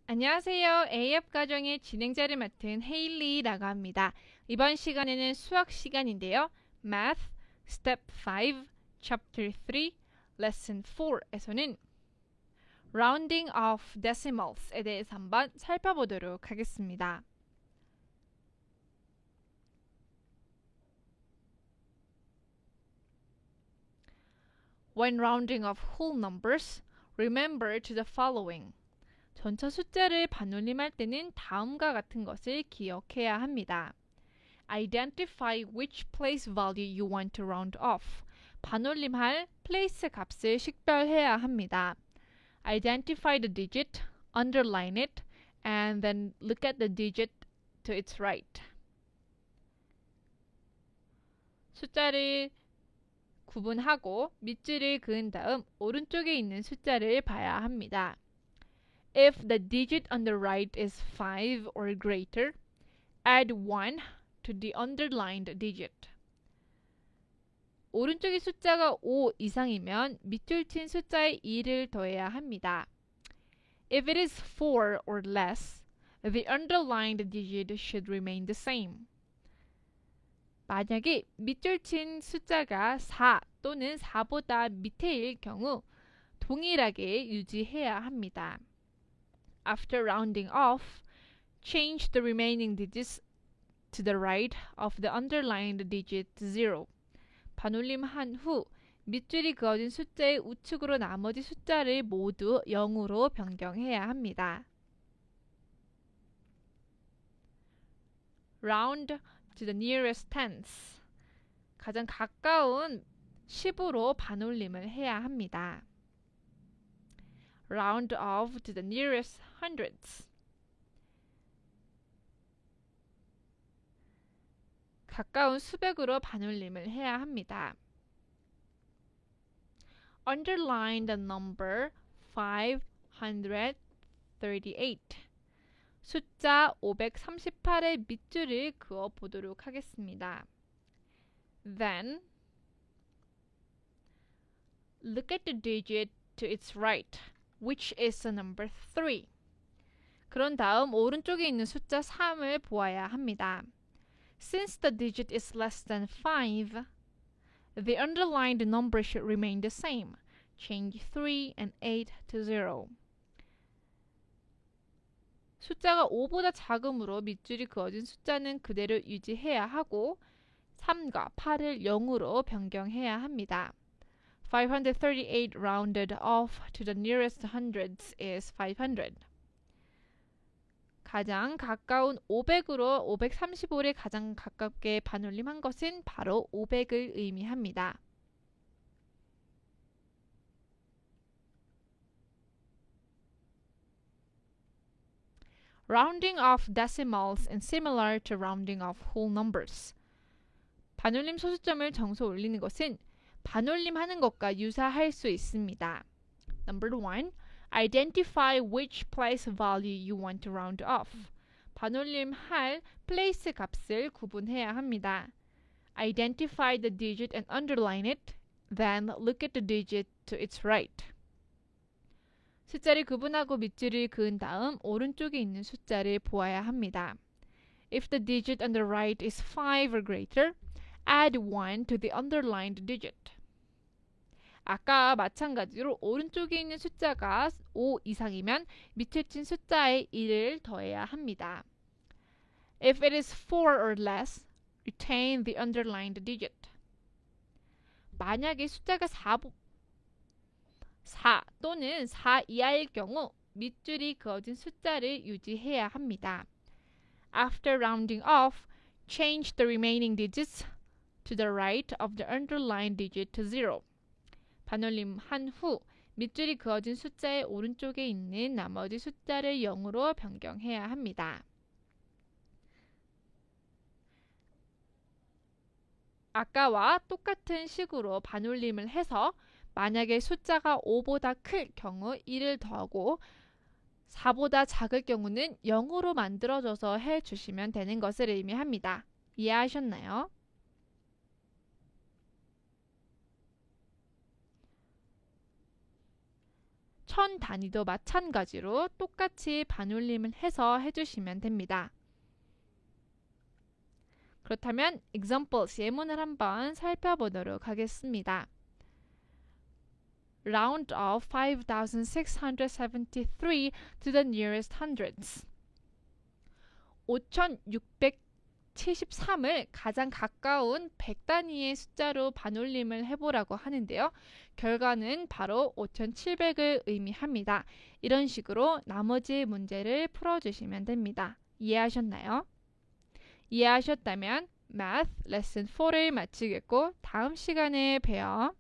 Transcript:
안녕하세요. A앱 과정의 진행자를 맡은 헤일리라고 합니다. 이번 시간에는 수학 시간인데요. Math, Step 5, Chapter 3, Lesson 4에서는 Rounding of Decimals에 대해서 한번 살펴보도록 하겠습니다. When rounding of whole numbers, remember to the following. 전체 숫자를 반올림할 때는 다음과 같은 것을 기억해야 합니다. Identify which place value you want to round off. 반올림할 place 값을 식별해야 합니다. Identify the digit, underline it, and then look at the digit to its right. 숫자를 구분하고 밑줄을 그은 다음 오른쪽에 있는 숫자를 봐야 합니다. If the digit on the right is 5 or greater, add 1 to the underlined digit. 오른쪽의 숫자가 5 이상이면 밑줄 친 숫자에 2를 더해야 합니다. If it is 4 or less, the underlined digit should remain the same. 만약에 밑줄 친 숫자가 4 또는 4보다 밑에일 경우 동일하게 유지해야 합니다. After rounding off, change the remaining digits to the right of the underlined digit 0. 반올림한 후 밑줄이 그어진 숫자의 우측으로 나머지 숫자를 모두 0으로 변경해야 합니다. Round to the nearest tens. 가장 가까운 10으로 반올림을 해야 합니다. Round off to the nearest hundreds. 가까운 수백으로 반올림을 해야 합니다. Underline the number 538. 숫자 538의 밑줄을 그어 보도록 하겠습니다. Then, look at the digit to its right, which is the number 3. 그런 다음 오른쪽에 있는 숫자 3을 보아야 합니다. Since the digit is less than 5, the underlined number should remain the same. Change 3 and 8 to 0. 숫자가 5보다 작으므로 밑줄이 그어진 숫자는 그대로 유지해야 하고 3과 8을 0으로 변경해야 합니다. 538 rounded off to the nearest hundreds is 500. 가장 가까운 500으로 535를 가장 가깝게 반올림한 것은 바로 500을 의미합니다. Rounding off decimals is similar to rounding off whole numbers. 반올림 소수점을 정소 올리는 것은 반올림하는 것과 유사할 수 있습니다. Number 1. Identify which place value you want to round off. 반올림할 place 값을 구분해야 합니다. Identify the digit and underline it. Then look at the digit to its right. 숫자를 구분하고 밑줄을 그은 다음 오른쪽에 있는 숫자를 보아야 합니다. If the digit on the right is 5 or greater, add 1 to the underlined digit. 아까 마찬가지로 오른쪽에 있는 숫자가 5 이상이면 밑에 친 숫자에 1을 더해야 합니다. If it is 4 or less, retain the underlined digit. 만약에 숫자가 4 또는 4 이하일 경우 밑줄이 그어진 숫자를 유지해야 합니다. After rounding off, change the remaining digits to the right of the underlined digit to 0. 반올림한 후 밑줄이 그어진 숫자의 오른쪽에 있는 나머지 숫자를 0으로 변경해야 합니다. 아까와 똑같은 식으로 반올림을 해서 만약에 숫자가 5보다 클 경우 1을 더하고 4보다 작을 경우는 0으로 만들어져서 해주시면 되는 것을 의미합니다. 이해하셨나요? 천 단위도 마찬가지로 똑같이 반올림을 해서 해주시면 됩니다. 그렇다면 examples 예문을 한번 살펴보도록 하겠습니다. Round off 5,673 to the nearest hundreds. 5,673을 가장 가까운 100단위의 숫자로 반올림을 해보라고 하는데요. 결과는 바로 5,700을 의미합니다. 이런 식으로 나머지 문제를 풀어주시면 됩니다. 이해하셨나요? 이해하셨다면 Math Lesson 4를 마치겠고 다음 시간에 봬요.